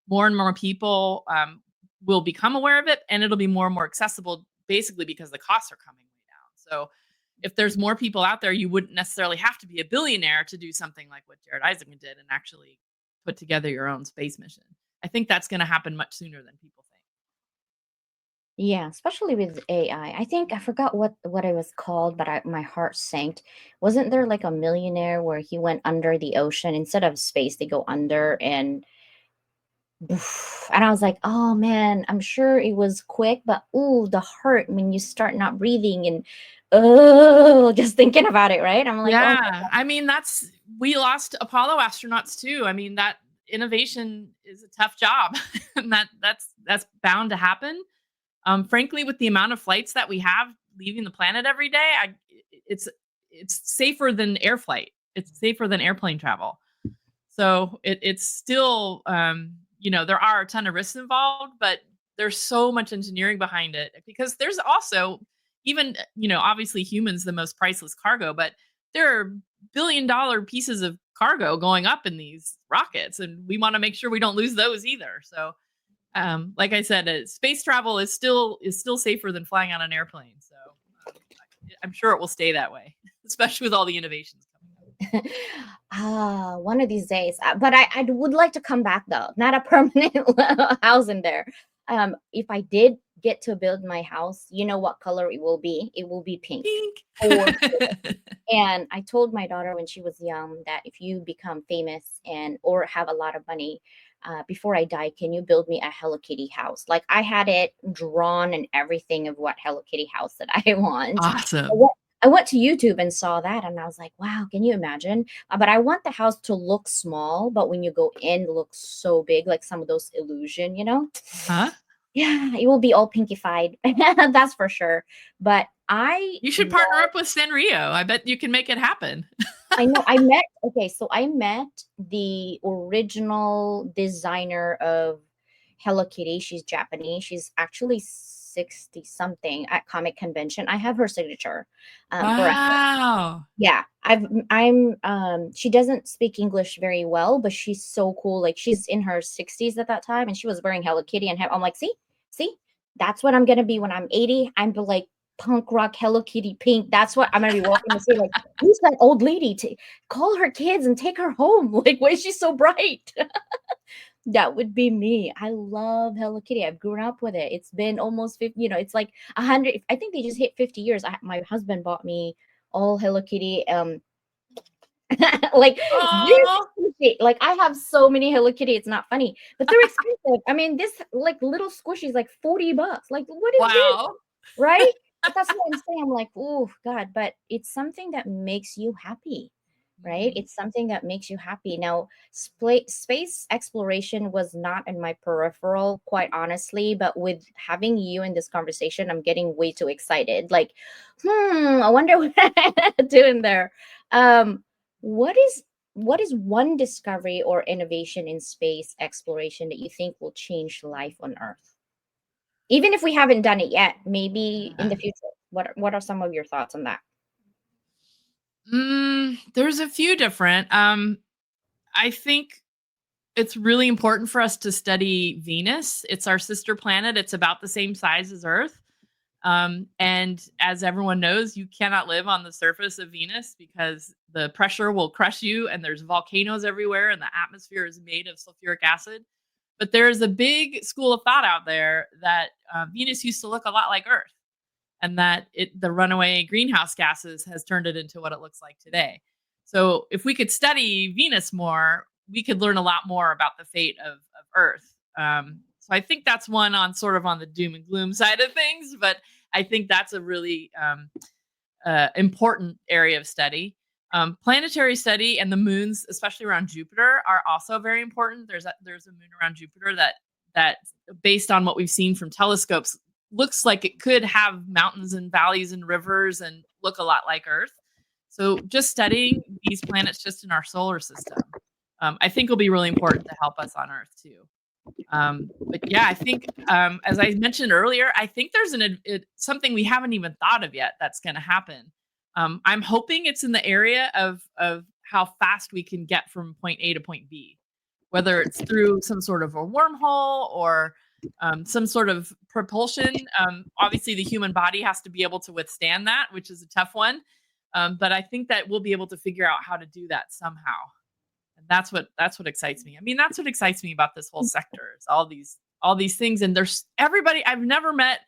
more and more people will become aware of it, and it'll be more and more accessible, basically because the costs are coming way down. So if there's more people out there, you wouldn't necessarily have to be a billionaire to do something like what Jared Isaacman did and actually put together your own space mission. I think that's going to happen much sooner than people think. Yeah, especially with AI. I think I forgot what it was called, but my heart sank. Wasn't there like a millionaire where he went under the ocean instead of space? They go under, and and I was like, oh man, I'm sure it was quick, but ooh, the heart when you start not breathing, and oh, just thinking about it, right? I'm like, oh, Yeah, I mean we lost Apollo astronauts too. I mean that innovation is a tough job, and that's bound to happen. Frankly, with the amount of flights that we have leaving the planet every day, it's it's safer than air flight. It's safer than airplane travel. So it's still, there are a ton of risks involved, but there's so much engineering behind it, because there's also even, obviously humans the most priceless cargo, but there are $1 billion pieces of cargo going up in these rockets, and we want to make sure we don't lose those either. So like I said, space travel is still safer than flying on an airplane. So I'm sure it will stay that way, especially with all the innovations coming up. One of these days. But I would like to come back though, not a permanent house in there. If I did get to build my house, you know what color it will be? It will be pink. Pink. For And I told my daughter when she was young that if you become famous and or have a lot of money, before I die, can you build me a Hello Kitty house? Like I had it drawn and everything of what Hello Kitty house that I want. I Awesome. went, I went to YouTube and saw that, and I was like, wow, can you imagine? But I want the house to look small, but when you go in, it looks so big, like some of those illusion, you know? Huh? Yeah, it will be all pinkified. That's for sure. But I You should partner up with Sanrio. I bet you can make it happen. I know I met okay, so I met the original designer of Hello Kitty. She's Japanese. She's actually 60 something at comic convention. I have her signature for a Wow. yeah. I'm she doesn't speak English very well, but she's so cool. Like she's in her 60s at that time and she was wearing Hello Kitty and I'm like, see, that's what I'm gonna be when I'm 80. I'm the like punk rock Hello Kitty pink. That's what I'm gonna be walking to say, like, who's that old lady? To call her kids and take her home. Like, why is she so bright? That would be me. I love Hello Kitty. I've grown up with it. It's been almost 50, it's like 100. I think they just hit 50 years. My husband bought me all Hello Kitty. Like this, Oh, like I have so many Hello Kitty. It's not funny, but they're expensive. I mean, this like little squishy is like $40. Like, what is this? wow. Right? But that's what I'm saying. I'm like, oh God, but it's something that makes you happy, right? Mhm. It's something that makes you happy. Now, space exploration was not in my peripheral, quite honestly, but with having you in this conversation, I'm getting way too excited. Like, I wonder what I'm doing there. Um, what is what is one discovery or innovation in space exploration that you think will change life on Earth? Even if we haven't done it yet, maybe in Yeah. the future. What are some of your thoughts on that? There's a few different. I think it's really important for us to study Venus. It's our sister planet. It's about the same size as Earth. And as everyone knows, you cannot live on the surface of Venus because the pressure will crush you, and there's volcanoes everywhere, and the atmosphere is made of sulfuric acid. But there's a big school of thought out there that Venus used to look a lot like Earth, and that the runaway greenhouse gases has turned it into what it looks like today. So if we could study Venus more, we could learn a lot more about the fate of Earth. So I think that's one on sort of on the doom and gloom side of things, but I think that's a really important area of study. Planetary study and the moons, especially around Jupiter, are also very important. There's a moon around Jupiter that, based on what we've seen from telescopes, looks like it could have mountains and valleys and rivers and look a lot like Earth. So just studying these planets just in our solar system, I think will be really important to help us on Earth too. But yeah, I think as I mentioned earlier, I think there's something we haven't even thought of yet that's going to happen. I'm hoping it's in the area of how fast we can get from point A to point B, whether it's through some sort of a wormhole or some sort of propulsion. Obviously, the human body has to be able to withstand that, which is a tough one. But I think that we'll be able to figure out how to do that somehow. And that's what excites me. I mean, that's what excites me about this whole sector is all these things. And there's everybody. I've never met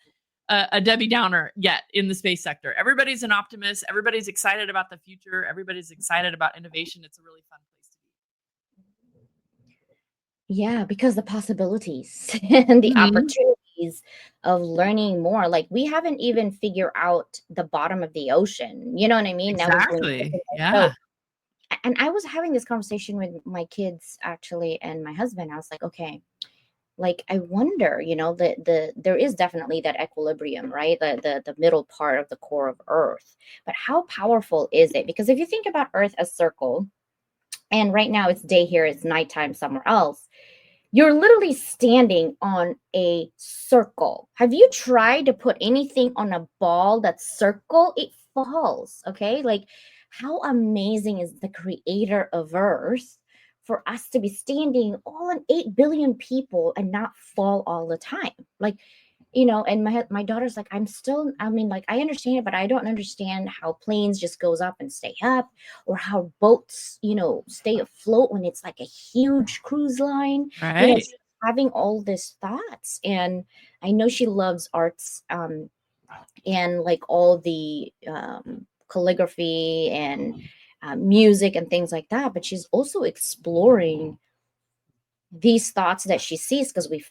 a Debbie Downer yet in the space sector. Everybody's an optimist. Everybody's excited about the future. Everybody's excited about innovation. It's a really fun place to Yeah, because the possibilities and the be. Mhm. opportunities of learning more. Like we haven't even figured out the bottom of the ocean. You know what I mean? Now we're going Exactly. so Yeah. and I was having this conversation with my kids actually and my husband. I was like, okay, like I wonder, there is definitely that equilibrium, right? The middle part of the core of Earth. But how powerful is it? Because if you think about Earth as circle, and right now it's day here, it's nighttime somewhere else, you're literally standing on a circle. Have you tried to put anything on a ball that's circle? It falls, okay? Like, how amazing is the creator of Earth for us to be standing all in 8 billion people and not fall all the time? Like, and my daughter's like, I mean, like, I understand it, but I don't understand how planes just goes up and stay up, or how boats, stay afloat when it's like a huge cruise line. Right. She's having all these thoughts, and I know she loves arts, and like all the calligraphy and music and things like that, but she's also exploring these thoughts that she sees, because we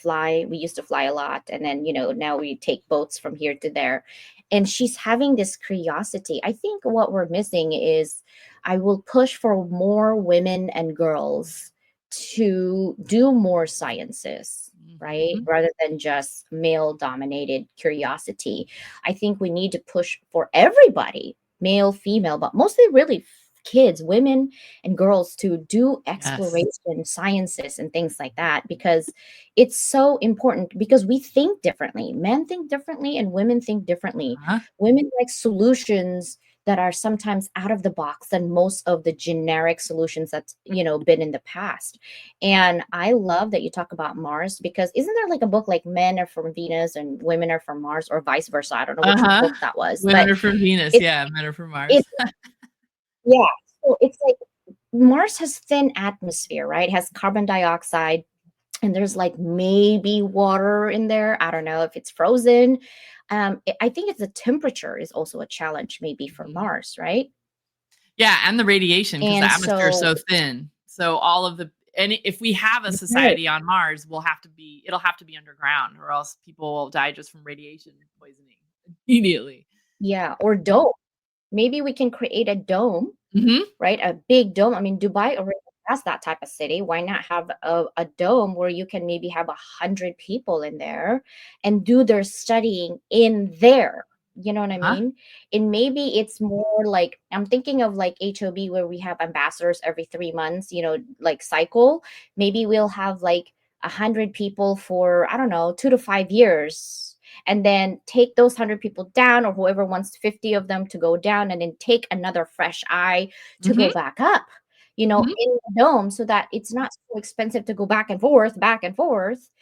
used to fly a lot, and then now we take boats from here to there, and she's having this curiosity. I think what we're missing is, I will push for more women and girls to do more sciences, right, Mhm. rather than just male dominated curiosity. I think we need to push for everybody, male, female, but mostly really kids, women and girls, to do Yes. exploration sciences and things like that, because it's so important, because we think differently. Men think differently and women think differently. Uh-huh. Women like solutions that are sometimes out of the box than most of the generic solutions that's been in the past. And I love that you talk about Mars, because isn't there like a book like Men Are from Venus and Women Are from Mars, or vice versa? I don't know which Uh-huh. book that was, Women but are from Venus, it's yeah, men are from it Mars. yeah. So it's like Mars has thin atmosphere, right? It has carbon dioxide, and there's like maybe water in there. I don't know if it's frozen. I think it's the temperature is also a challenge, maybe, for Mhm. Mars, right? Yeah, and the radiation, because the And atmosphere is so, so thin. So all of the and if we have a right, society on Mars, it'll have to be underground, or else people will die just from radiation poisoning immediately. yeah, or dome. Maybe we can create a dome, Mhm. right? A big dome. I mean, Dubai already has that type of city. Why not have a dome where you can maybe have 100 people in there and do their studying in there? You know what I Huh? mean? And maybe it's more like, I'm thinking of like HOB, where we have ambassadors every 3 months, like cycle. Maybe we'll have like 100 people for, I don't know, 2 to 5 years, and then take those 100 people down, or whoever wants 50 of them to go down, and then take another fresh eye to go Mhm. back up, Mhm. in the dome, so that it's not so expensive to go back and forth,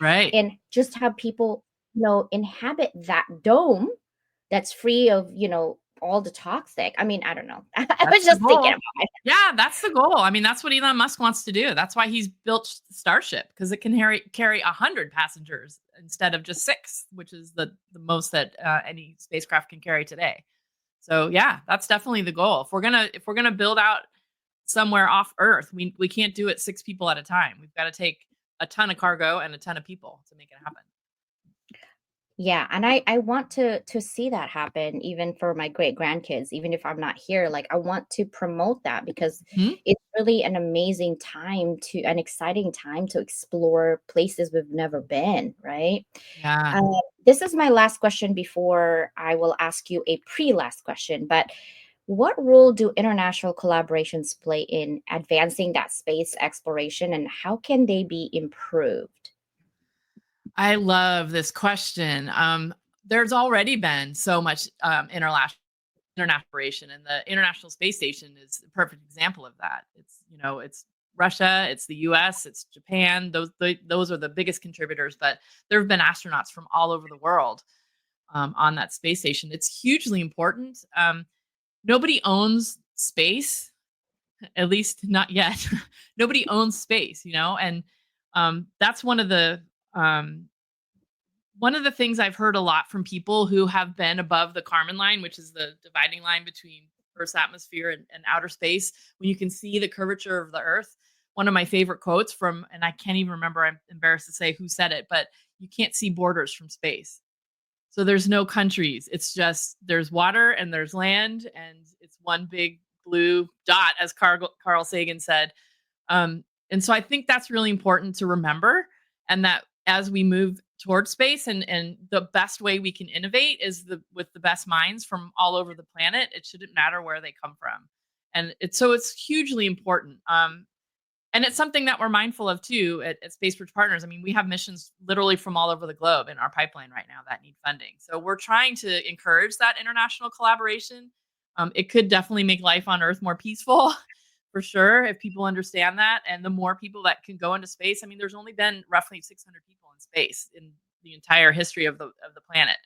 Right. and just have people, inhabit that dome that's free of, all the toxic. I mean, I don't know. I was That's the just thinking goal. about it. Yeah, that's the goal. I mean, that's what Elon Musk wants to do. That's why he's built Starship, because it can carry 100 passengers instead of just 6, which is the most that any spacecraft can carry today. So yeah, that's definitely the goal. If we're gonna build out somewhere off Earth, we can't do it 6 people at a time. We've got to take a ton of cargo and a ton of people to make it happen. Yeah, and I want to see that happen, even for my great grandkids, even if I'm not here. Like, I want to promote that, because Mhm. it's really an exciting time to explore places we've never been, right? Yeah. Uh, this is my last question before I will ask you a pre-last question. But what role do international collaborations play in advancing that space exploration, and how can they be improved? I love this question. There's already been so much international operation, and the International Space Station is a perfect example of that. It's Russia, it's the U.S., it's Japan. Those are the biggest contributors, but there have been astronauts from all over the world on that space station. It's hugely important. Nobody owns space, at least not yet. Nobody owns space, and that's um, one of the things I've heard a lot from people who have been above the Kármán line, which is the dividing line between Earth's atmosphere and outer space, when you can see the curvature of the Earth. One of my favorite quotes from, and I can't even remember, I'm embarrassed to say who said it, but you can't see borders from space. So there's no countries. It's just there's water and there's land, and it's one big blue dot, as Carl Sagan said. And so I think that's really important to remember, and that as we move towards space, and the best way we can innovate is with the best minds from all over the planet. It shouldn't matter where they come from, and it's hugely important. And it's something that we're mindful of too at Spaceport Partners. I mean, we have missions literally from all over the globe in our pipeline right now that need funding. So we're trying to encourage that international collaboration. It could definitely make life on Earth more peaceful, for sure, if people understand that. And the more people that can go into space, I mean, there's only been roughly 600 people in space in the entire history of the planet.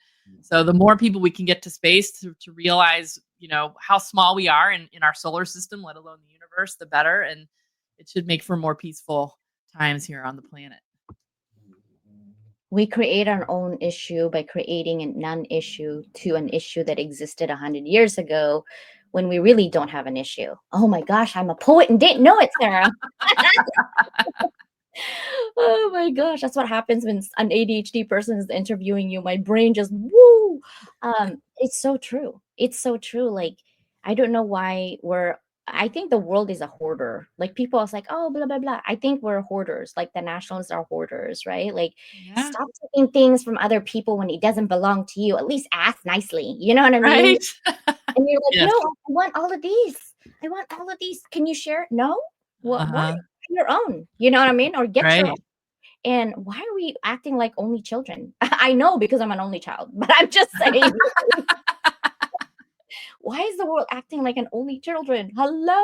So the more people we can get to space to realize, how small we are in our solar system, let alone the universe, the better. And it should make for more peaceful times here on the planet. We create our own issue by creating a non-issue to an issue that existed 100 years ago when we really don't have an issue. Oh my gosh, I'm a poet and didn't know it, Sarah. Oh my gosh, that's what happens when an ADHD person is interviewing you. My brain just woo. It's so true. It's so true. Like, I don't know why I think the world is a hoarder. Like, people are like, oh, blah blah blah. I think we're hoarders. Like, the nationalists are hoarders, right? Like, Yeah. stop taking things from other people when it doesn't belong to you. At least ask nicely. You know what I mean? Right. And you're like, Yes. no, I want all of these. I want all of these. Can you share? No. What? Uh-huh. Your own. You know what I mean? Or get your own. Right. And why are we acting like only children? I know, because I'm an only child, but I'm just saying, why is the world acting like an only children? Hello?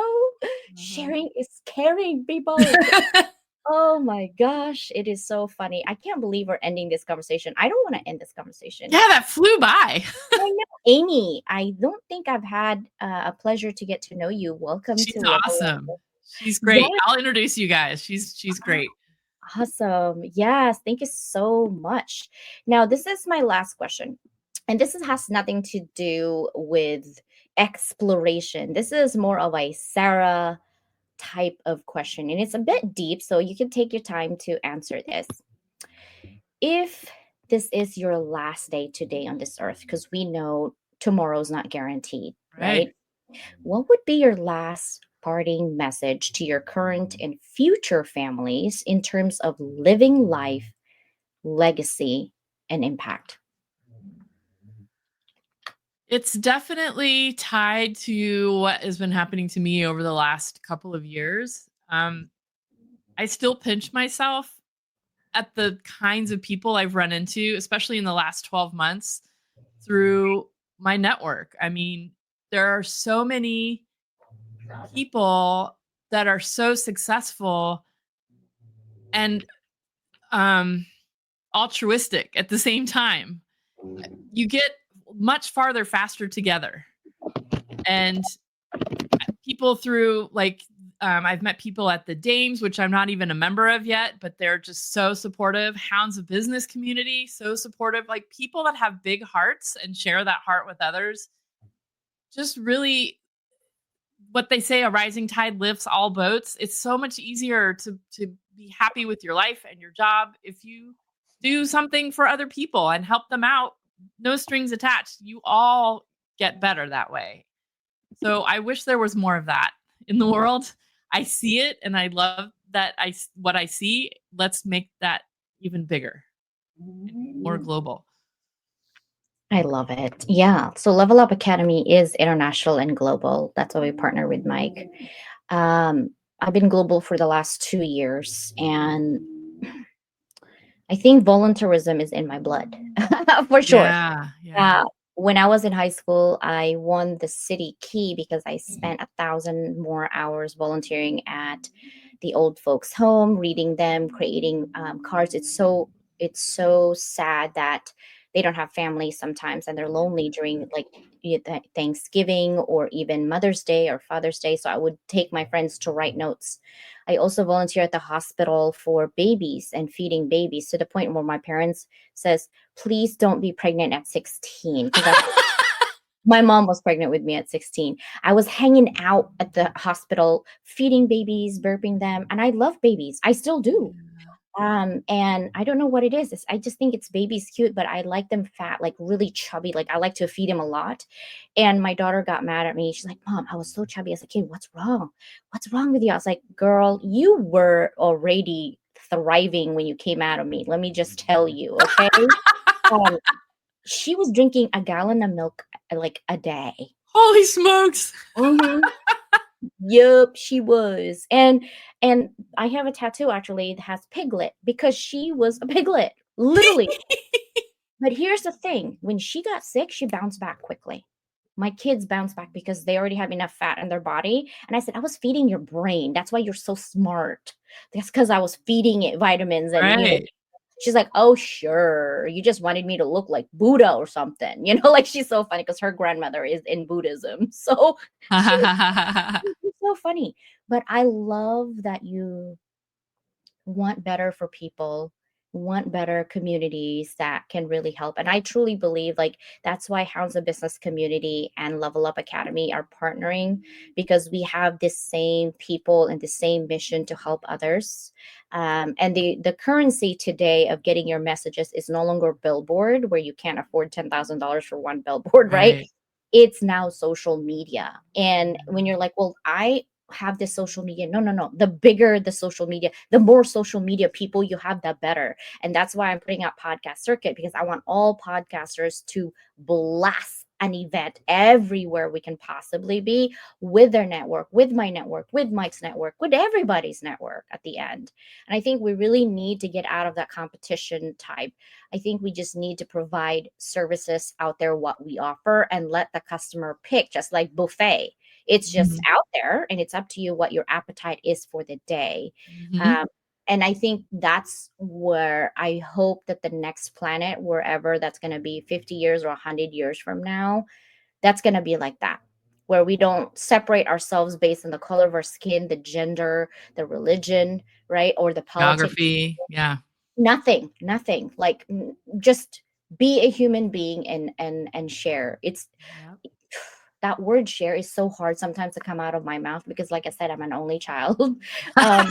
Sharing is caring, people. Oh my gosh, it is so funny. I can't believe we're ending this conversation. I don't want to end this conversation. Yeah, that flew by. I know. Amy, I don't think I've had a pleasure to get to know you. Welcome She's to Level awesome. Up. She's Yes, great. I'll introduce you guys. She's great. awesome. Yes, thank you so much. Now, this is my last question. And has nothing to do with exploration. This is more of a Sarah type of question. And it's a bit deep, so you can take your time to answer this. If this is your last day today on this earth, because we know tomorrow's not guaranteed, Right. right? What would be your last parting message to your current and future families in terms of living life, legacy, and impact? It's definitely tied to what has been happening to me over the last couple of years. I still pinch myself at the kinds of people I've run into, especially in the last 12 months through my network. I mean, there are so many people that are so successful and um altruistic at the same time. You get much farther faster together. And people through I've met people at the Dames, which I'm not even a member of yet, but they're just so supportive. Hounds of Business community, so supportive. Like, people that have big hearts and share that heart with others. Just really, what they say, a rising tide lifts all boats. It's so much easier to be happy with your life and your job if you do something for other people and help them out. No strings attached. You all get better that way. So I wish there was more of that in the world. I see it and I love that what I see. Let's make that even bigger and more global. I love it. Yeah. So Level Up Academy is international and global. That's why we partner with Mike. Um, I've been global for the last 2 years, and I think volunteerism is in my blood for sure. Yeah, yeah. When I was in high school, I won the city key because I spent 1,000 more hours volunteering at the old folks' home, reading them, creating cards. It's so sad that they don't have families sometimes, and they're lonely during like Thanksgiving or even Mother's Day or Father's Day. So I would take my friends to write notes. I also volunteer at the hospital for babies and feeding babies, to the point where my parents says, please don't be pregnant at 16. Because my mom was pregnant with me at 16. I was hanging out at the hospital, feeding babies, burping them. And I love babies. I still do. And I don't know what it is. I just think it's babies cute, but I like them fat, like really chubby. Like, I like to feed him a lot. And my daughter got mad at me. She's like, Mom, I was so chubby as a kid. What's wrong? What's wrong with you? I was like, girl, you were already thriving when you came out of me. Let me just tell you, okay? um, she was drinking a gallon of milk like a day. Holy smokes. Mhm. Yup, she was. And I have a tattoo actually that has piglet because she was a piglet, literally. But here's the thing, when she got sick, she bounced back quickly. My kids bounced back because they already have enough fat in their body. And I said, I was feeding your brain. That's why you're so smart. That's because I was feeding it vitamins and Right. She's like, oh, sure. You just wanted me to look like Buddha or something. Like she's so funny because her grandmother is in Buddhism. So she's so funny. But I love that you want better for people, want better communities that can really help. And I truly believe like that's why Hounds of Business Community and Level Up Academy are partnering, because we have the same people and the same mission to help others. And the currency today of getting your messages is no longer billboard, where you can't afford $10,000 for one billboard, right? Right. It's now social media. And when you're Mhm. like, well, I have this social media. No, no, no. The bigger the social media, the more social media people you have, the better. And that's why I'm putting out Podcast Circuit, because I want all podcasters to blast an event everywhere we can possibly be, with their network, with my network, with Mike's network, with everybody's network at the end. And I think we really need to get out of that competition type. I think we just need to provide services out there, what we offer, and let the customer pick, just like buffet. It's just Mhm. out there, and it's up to you what your appetite is for the day. Mhm. Um, and I think that's where I hope that the next planet, wherever that's going to be 50 years or 100 years from now, that's going to be like that, where we don't separate ourselves based on the color of our skin, the gender, the religion, right? Or the politics. Geography. Yeah. Nothing, nothing. Like just be a human being and share. It's Yep. that word share is so hard sometimes to come out of my mouth, because like I said, I'm an only child. um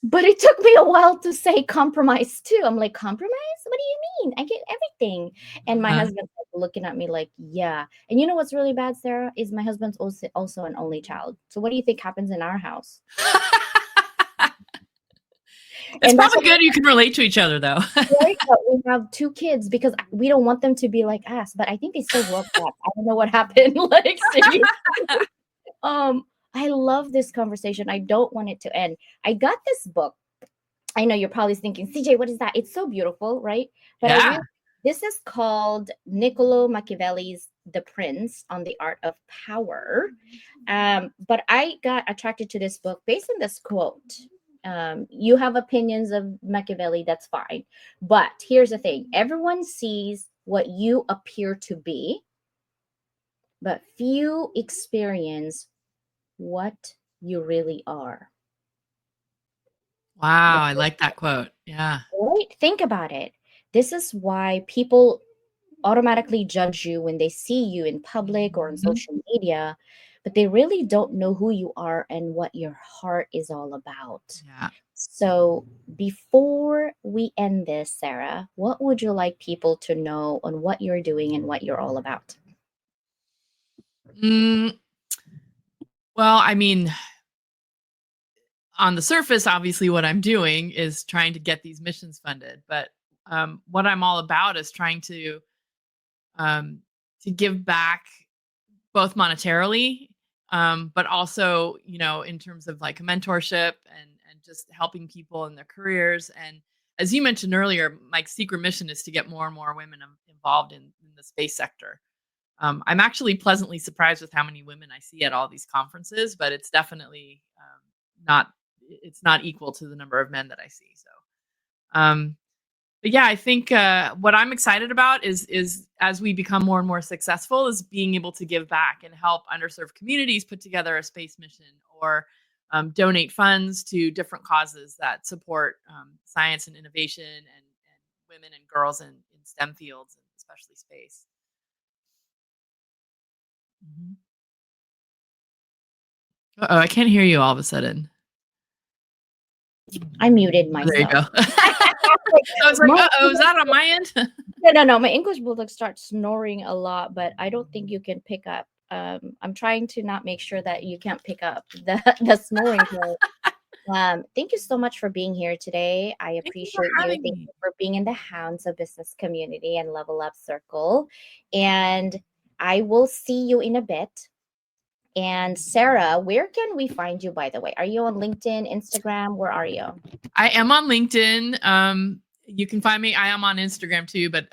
but it took me a while to say compromise too. I'm like, compromise, what do you mean? I get everything. And my Uh-huh. husband's like looking at me like, yeah. And you know what's really bad, Sarah, is my husband's also an only child. So what do you think happens in our house? It's And that's probably what, good you can relate to each other though. right? But we have two kids because we don't want them to be like us. But I think they still grew up fast. I don't know what happened. Like seriously. Um, I love this conversation. I don't want it to end. I got this book. I know you're probably thinking, CJ, what is that? It's so beautiful, right? But I Yeah. really, this is called Niccolo Machiavelli's The Prince on the Art of Power. But I got attracted to this book based on this quote. You have opinions of Machiavelli, that's fine. But here's the thing, everyone sees what you appear to be, but few experience what you really are. Wow, I like that quote. Yeah. Right? Think about it. This is why people automatically judge you when they see you in public or on Mhm. social media, but they really don't know who you are and what your heart is all about. Yeah. So, before we end this, Sarah, what would you like people to know on what you're doing and what you're all about? Mm, well, I mean, on the surface, obviously, what I'm doing is trying to get these missions funded. But what I'm all about is trying um, to give back both monetarily, but also, in terms of like a mentorship and just helping people in their careers. And as you mentioned earlier, my secret mission is to get more and more women involved in the space sector. I'm actually pleasantly surprised with how many women I see at all these conferences, but it's definitely not it's not equal to the number of men that I see. So, um, but yeah, I think what I'm excited about is as we become more and more successful, is being able to give back and help underserved communities put together a space mission, or donate funds to different causes that support science and innovation and women and girls in STEM fields, and especially space. Mhm. Uh-oh, I can't hear you all of a sudden. I muted Oh, there you go. myself. I was like, My "Uh-oh, is that on my end?" No, no, no. My English bulldog starts snoring a lot, but I don't think you can pick up. I'm trying to not make sure that you can't pick up the the snoring part. Thank you so much for being here today. I Thank you for appreciate you. having Thank me. you for being in the Hounds of Business community and Level Up Circle. And I will see you in a bit. And Sarah, where can we find you, by the way? Are you on LinkedIn, Instagram? Where are you? I am on LinkedIn. You can find me. I am on Instagram too, but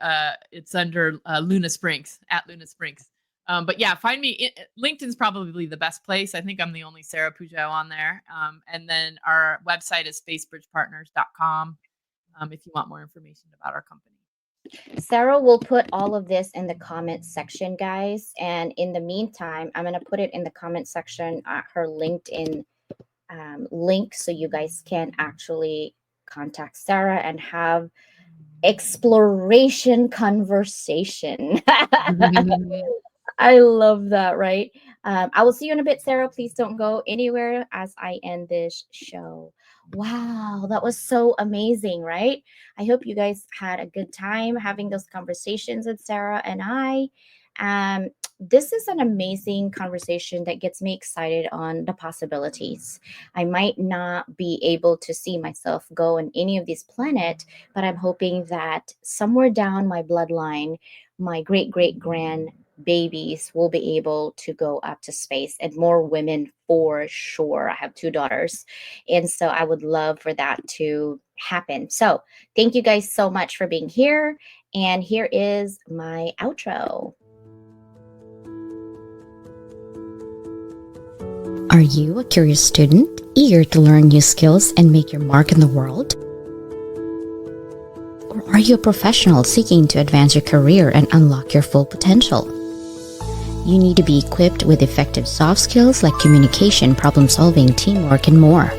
it's under Luna Springs, at Luna Springs. But yeah, find me. LinkedIn's probably the best place. I think I'm the only Sarah Pousho on there. And then our website is spacebridgepartners.com. if you want more information about our company. Sarah will put all of this in the comment section, guys. And in the meantime, I'm going to put it in the comment section at her LinkedIn link so you guys can actually contact Sarah and have exploration conversation. I love that, right? I will see you in a bit, Sarah. Please don't go anywhere as I end this show. Wow, that was so amazing, right? I hope you guys had a good time having those conversations with Sarah and I. Um, this is an amazing conversation that gets me excited on the possibilities. I might not be able to see myself go on any of these planets, but I'm hoping that somewhere down my bloodline, my great great grand babies will be able to go up to space, and more women for sure. I have two daughters, and so I would love for that to happen. So thank you guys so much for being here, and here is my outro. Are you a curious student eager to learn new skills and make your mark in the world? Or are you a professional seeking to advance your career and unlock your full potential? You need to be equipped with effective soft skills like communication, problem solving, teamwork, and more.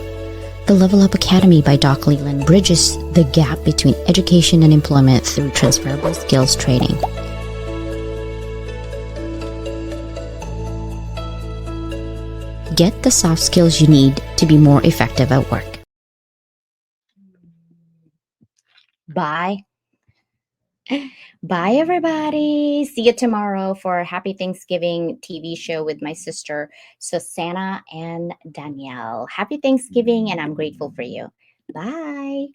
The Level Up Academy by Doc Leland bridges the gap between education and employment through transferable skills training. Get the soft skills you need to be more effective at work. Bye. Bye, everybody. See you tomorrow for a Happy Thanksgiving TV show with my sister, Susanna and Danielle. Happy Thanksgiving, and I'm grateful for you. Bye.